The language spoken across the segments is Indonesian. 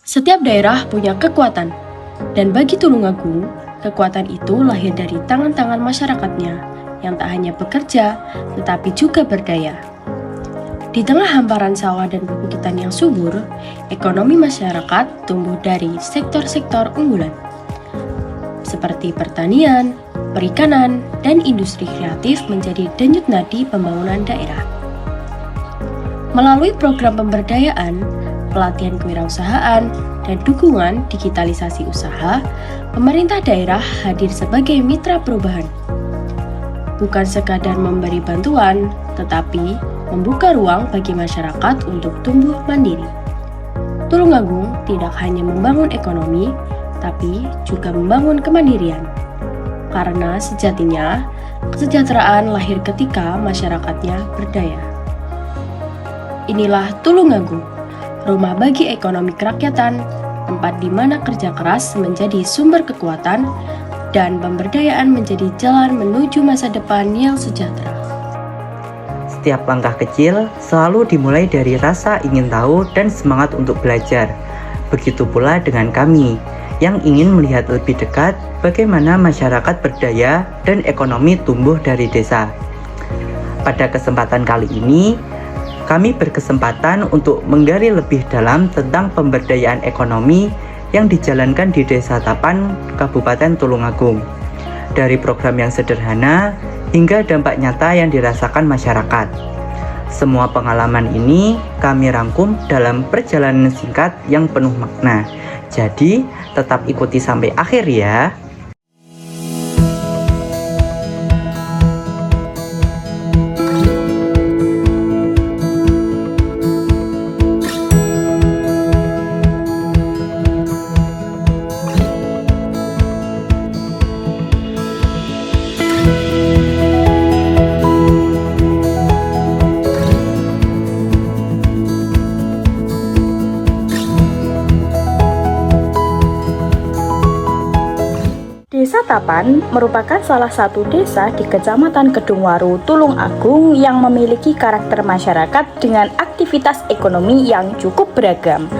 Setiap daerah punya kekuatan, dan bagi Tulungagung, kekuatan itu lahir dari tangan-tangan masyarakatnya yang tak hanya bekerja, tetapi juga berdaya. Di tengah hamparan sawah dan perbukitan yang subur, ekonomi masyarakat tumbuh dari sektor-sektor unggulan, seperti pertanian, perikanan, dan industri kreatif menjadi denyut nadi pembangunan daerah. Melalui program pemberdayaan, pelatihan kewirausahaan, dan dukungan digitalisasi usaha, pemerintah daerah hadir sebagai mitra perubahan. Bukan sekadar memberi bantuan, tetapi membuka ruang bagi masyarakat untuk tumbuh mandiri. Tulungagung tidak hanya membangun ekonomi, tapi juga membangun kemandirian. Karena sejatinya, kesejahteraan lahir ketika masyarakatnya berdaya. Inilah Tulungagung, rumah bagi ekonomi kerakyatan, tempat di mana kerja keras menjadi sumber kekuatan dan pemberdayaan menjadi jalan menuju masa depan yang sejahtera. Setiap langkah kecil selalu dimulai dari rasa ingin tahu dan semangat untuk belajar. Begitu pula dengan kami yang ingin melihat lebih dekat bagaimana masyarakat berdaya dan ekonomi tumbuh dari desa. Pada kesempatan kali ini, kami berkesempatan untuk menggali lebih dalam tentang pemberdayaan ekonomi yang dijalankan di Desa Tapan, Kabupaten Tulungagung. Dari program yang sederhana hingga dampak nyata yang dirasakan masyarakat. Semua pengalaman ini kami rangkum dalam perjalanan singkat yang penuh makna. Jadi, tetap ikuti sampai akhir ya. Desa Tapan merupakan salah satu desa di Kecamatan Kedungwaru, Tulungagung yang memiliki karakter masyarakat dengan aktivitas ekonomi yang cukup beragam.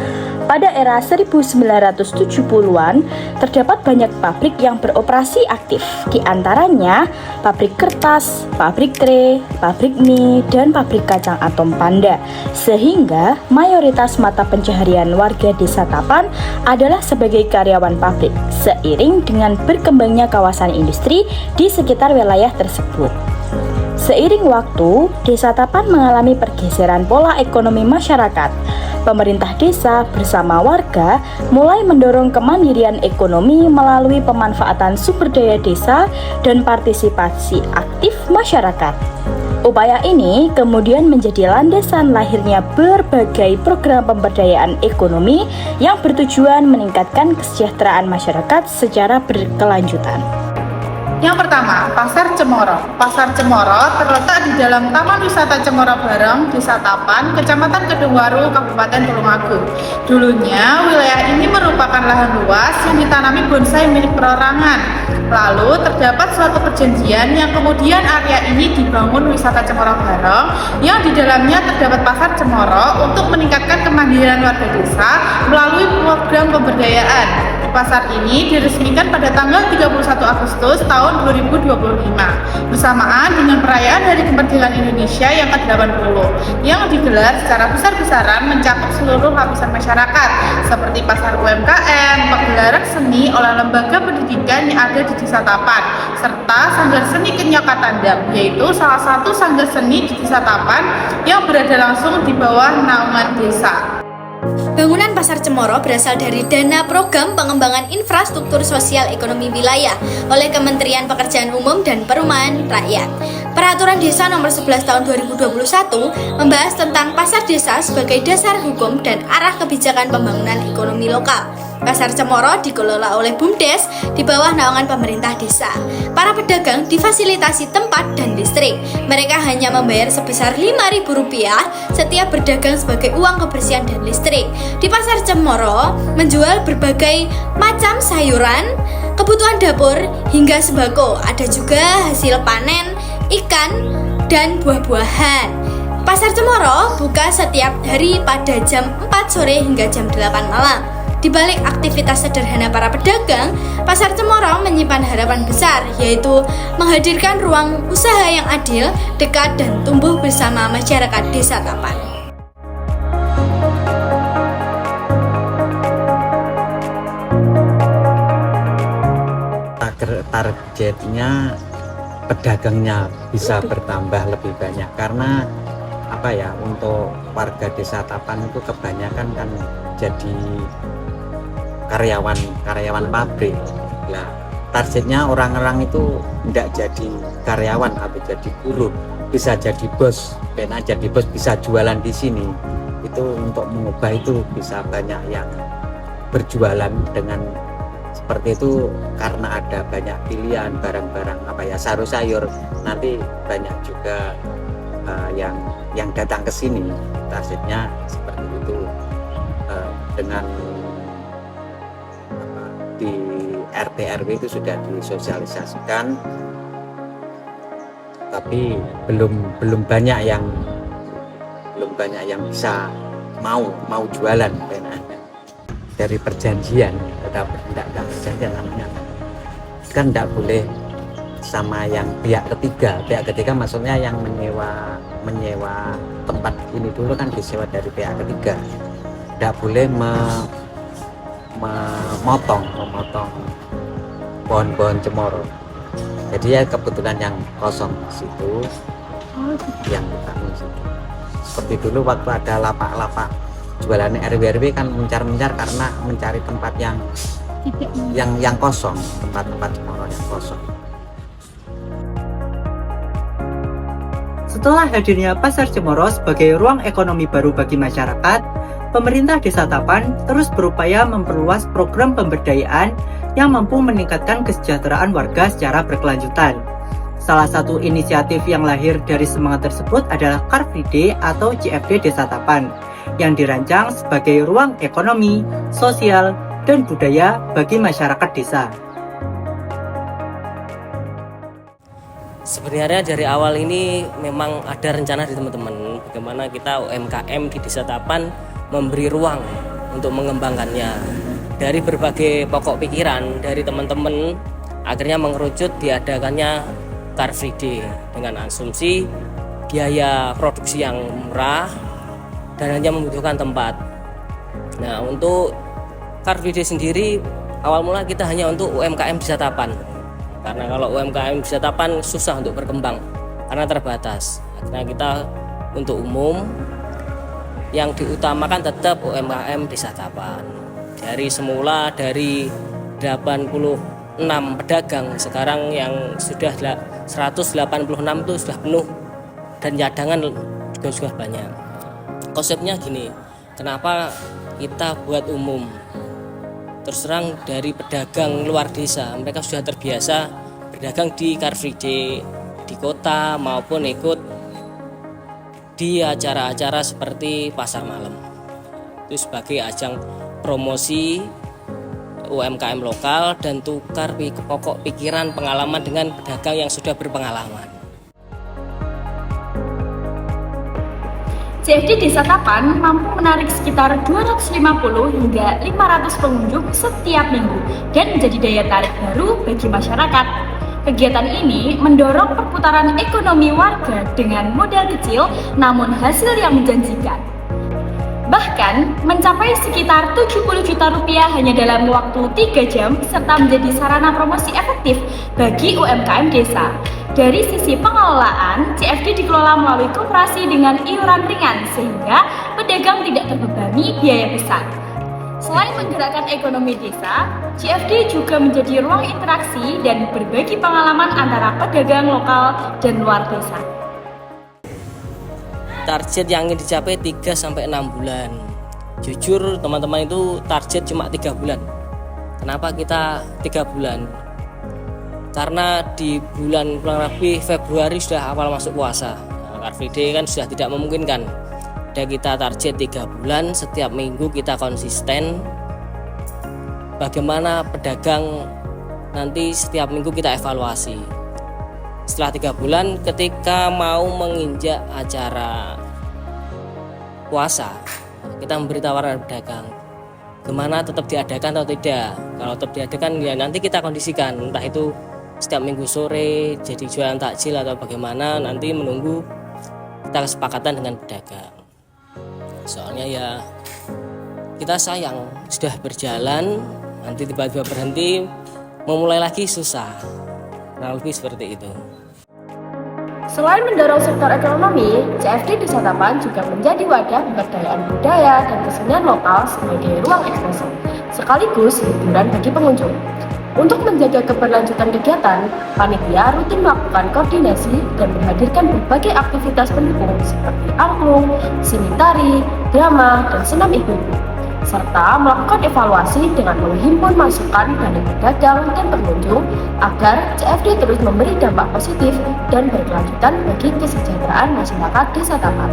Pada era 1970-an, terdapat banyak pabrik yang beroperasi aktif, di antaranya pabrik kertas, pabrik tray, pabrik mie, dan pabrik kacang atom Panda. Sehingga mayoritas mata pencaharian warga Desa Tapan adalah sebagai karyawan pabrik, seiring dengan berkembangnya kawasan industri di sekitar wilayah tersebut. Seiring waktu, Desa Tapan mengalami pergeseran pola ekonomi masyarakat. Pemerintah desa bersama warga mulai mendorong kemandirian ekonomi melalui pemanfaatan sumber daya desa dan partisipasi aktif masyarakat. Upaya ini kemudian menjadi landasan lahirnya berbagai program pemberdayaan ekonomi yang bertujuan meningkatkan kesejahteraan masyarakat secara berkelanjutan. Yang pertama, Pasar Cemoro. Pasar Cemoro terletak di dalam Taman Wisata Cemoro Bareng, Desa Tapan, Kecamatan Kedungwaru, Kabupaten Tulungagung. Dulunya, wilayah ini merupakan lahan luas yang ditanami bonsai milik perorangan. Lalu, terdapat suatu perjanjian yang kemudian area ini dibangun wisata Cemoro Bareng, yang di dalamnya terdapat Pasar Cemoro untuk meningkatkan kemandirian warga desa melalui program pemberdayaan. Pasar ini diresmikan pada tanggal 31 Agustus tahun 2025 bersamaan dengan perayaan Hari Kemerdekaan Indonesia yang ke-80 yang digelar secara besar-besaran mencakup seluruh lapisan masyarakat seperti pasar UMKM, pagelaran seni oleh lembaga pendidikan yang ada di Desa Tapan serta Sanggar Seni Kenyokatandang, yaitu salah satu sanggar seni di Desa Tapan yang berada langsung di bawah naungan desa. Bangunan Pasar Cemoro berasal dari dana program pengembangan infrastruktur sosial ekonomi wilayah oleh Kementerian Pekerjaan Umum dan Perumahan Rakyat. Peraturan Desa Nomor 11 Tahun 2021 membahas tentang pasar desa sebagai dasar hukum dan arah kebijakan pembangunan ekonomi lokal. Pasar Cemoro dikelola oleh BUMDes di bawah naungan pemerintah desa. Para pedagang difasilitasi tempat dan listrik. Mereka hanya membayar sebesar Rp5.000 setiap berdagang sebagai uang kebersihan dan listrik. Di Pasar Cemoro menjual berbagai macam sayuran, kebutuhan dapur hingga sembako. Ada juga hasil panen, ikan, dan buah-buahan. Pasar Cemoro buka setiap hari pada jam 4 sore hingga jam 8 malam. Di balik aktivitas sederhana para pedagang, Pasar Cemoro menyimpan harapan besar, yaitu menghadirkan ruang usaha yang adil, dekat, dan tumbuh bersama masyarakat Desa Tapan. Targetnya pedagangnya bisa bertambah lebih banyak, karena untuk warga Desa Tapan itu kebanyakan kan jadi karyawan pabrik. Nah, targetnya orang-orang itu tidak jadi karyawan atau jadi buruh, bisa jadi bos, bisa jualan di sini. Itu untuk mengubah itu bisa banyak yang berjualan dengan seperti itu, karena ada banyak pilihan barang-barang sayur-sayur. Nanti banyak juga yang datang ke sini. Targetnya seperti itu, dengan di RT RW itu sudah disosialisasikan, tapi belum banyak yang bisa mau jualan. Dari perjanjian, tidak perjanjian namanya kan, tidak boleh sama yang pihak ketiga maksudnya yang menyewa tempat ini dulu kan disewa dari pihak ketiga, tidak boleh memotong pohon-pohon cemoro. Jadi ya kebetulan yang kosong di situ yang kita situ. Seperti dulu waktu ada lapak-lapak jualan RW kan mencar-mencar karena mencari tempat yang kosong, tempat cemoro yang kosong. Setelah hadirnya Pasar Cemoro sebagai ruang ekonomi baru bagi masyarakat, pemerintah Desa Tapan terus berupaya memperluas program pemberdayaan yang mampu meningkatkan kesejahteraan warga secara berkelanjutan. Salah satu inisiatif yang lahir dari semangat tersebut adalah Car Free Day atau CFD Desa Tapan, yang dirancang sebagai ruang ekonomi, sosial, dan budaya bagi masyarakat desa. Sebenarnya dari awal ini memang ada rencana di teman-teman bagaimana kita UMKM di Desa Tapan memberi ruang untuk mengembangkannya. Dari berbagai pokok pikiran dari teman-teman akhirnya mengerucut diadakannya Car Free Day dengan asumsi biaya produksi yang murah dan hanya membutuhkan tempat. Nah, untuk Car Free Day sendiri awal mula kita hanya untuk UMKM Desa Tapan. Karena kalau UMKM Desa Tapan susah untuk berkembang karena terbatas. Akhirnya kita untuk umum yang diutamakan tetap UMKM Desa Tapan. Dari semula dari 86 pedagang, sekarang yang sudah 186 itu sudah penuh dan cadangan juga sudah banyak. Konsepnya gini, kenapa kita buat umum? Terus terang dari pedagang luar desa, mereka sudah terbiasa berdagang di Car Free Day di kota maupun ikut di acara-acara seperti pasar malam. Itu sebagai ajang promosi UMKM lokal dan tukar pokok pikiran pengalaman dengan pedagang yang sudah berpengalaman. CFD Desa Tapan mampu menarik sekitar 250 hingga 500 pengunjung setiap minggu dan menjadi daya tarik baru bagi masyarakat. Kegiatan ini mendorong perputaran ekonomi warga dengan modal kecil namun hasil yang menjanjikan. Bahkan mencapai sekitar 70 juta rupiah hanya dalam waktu 3 jam serta menjadi sarana promosi efektif bagi UMKM desa. Dari sisi pengelolaan, CFD dikelola melalui koperasi dengan iuran ringan sehingga pedagang tidak terbebani biaya besar. Selain menggerakkan ekonomi desa, CFD juga menjadi ruang interaksi dan berbagi pengalaman antara pedagang lokal dan luar desa. Target yang ingin dicapai 3-6 bulan. Jujur teman-teman itu target cuma 3 bulan. Kenapa kita 3 bulan? Karena di bulan kurang lebih Februari sudah awal masuk puasa. Car Free Day kan sudah tidak memungkinkan. Dan kita target 3 bulan, setiap minggu kita konsisten. Bagaimana pedagang nanti setiap minggu kita evaluasi. Setelah 3 bulan ketika mau menginjak acara puasa, kita memberi tawaran pedagang. bagaimana tetap diadakan atau tidak. Kalau tetap diadakan ya nanti kita kondisikan, entah itu setiap minggu sore jadi jualan takjil atau bagaimana, nanti menunggu kita kesepakatan dengan pedagang. Soalnya ya kita sayang sudah berjalan nanti tiba-tiba berhenti, memulai lagi susah. Nah, lebih seperti itu. Selain mendorong sektor ekonomi, CFD Desa Tapan juga menjadi wadah pemberdayaan budaya dan kesenian lokal sebagai ruang ekspresi, sekaligus hiburan bagi pengunjung. Untuk menjaga keberlanjutan kegiatan, panitia rutin melakukan koordinasi dan menghadirkan berbagai aktivitas pendukung seperti angklung, seni tari, drama, dan senam ibu-ibu, serta melakukan evaluasi dengan menghimpun masukan dari pedagang dan pengunjung agar CFD terus memberi dampak positif dan berkelanjutan bagi kesejahteraan masyarakat Desa Tapan.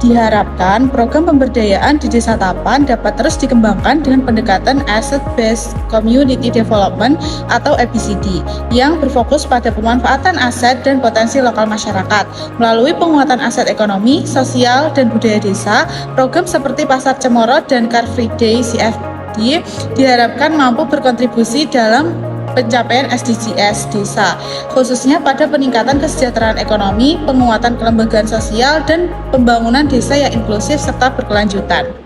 Diharapkan program pemberdayaan di Desa Tapan dapat terus dikembangkan dengan pendekatan Asset Based Community Development atau ABCD yang berfokus pada pemanfaatan aset dan potensi lokal masyarakat. Melalui penguatan aset ekonomi, sosial, dan budaya desa, program seperti Pasar Cemoro dan Car Free Day CFD diharapkan mampu berkontribusi dalam pencapaian SDGs desa, khususnya pada peningkatan kesejahteraan ekonomi, penguatan kelembagaan sosial, dan pembangunan desa yang inklusif serta berkelanjutan.